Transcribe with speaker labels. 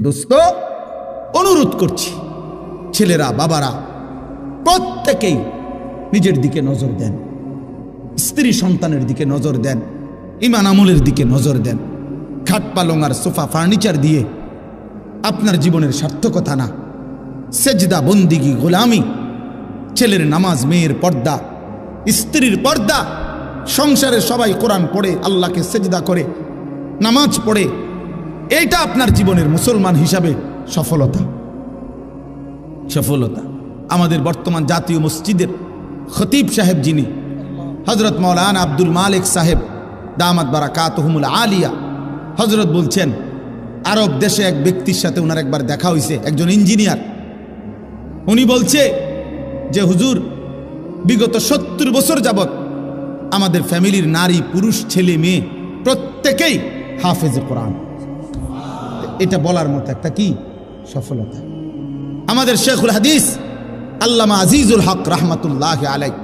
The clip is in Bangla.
Speaker 1: দোস্ত, অনুরোধ করছি, ছেলেরা, বাবারা প্রত্যেকেই নিজের দিকে নজর দেন, স্ত্রী সন্তানের দিকে নজর দেন, ইমান আমলের দিকে নজর দেন। খাট পালং আর সোফা ফার্নিচার দিয়ে আপনার জীবনের সার্থকতা না। সেজদা, বন্দিগি, গোলামি, ছেলের নামাজ, মেয়ের পর্দা, স্ত্রীর পর্দা, সংসারে সবাই কোরআন পড়ে, আল্লাহকে সেজদা করে, নামাজ পড়ে, এইটা আপনার জীবনের মুসলমান হিসাবে সফলতা। সফলতা। আমাদের বর্তমান জাতীয় মসজিদের খতিব সাহেব যিনি হজরত মৌলানা আব্দুল মালিক সাহেব দামাত বারাকাতুহুমুল আলিয়া, হজরত বলছেন আরব দেশে এক ব্যক্তির সাথে ওনার একবার দেখা হয়েছে, একজন ইঞ্জিনিয়ার। উনি বলছে যে হুজুর, বিগত 70 বছর যাবত আমাদের ফ্যামিলির নারী, পুরুষ, ছেলে, মেয়ে প্রত্যেকেই হাফেজে কোরআন। এটা বলার মতো একটা কি সফলতা। আমাদের শেখুল হাদিস আল্লামা আজিজুল হক রাহমাতুল্লাহি আলাইহি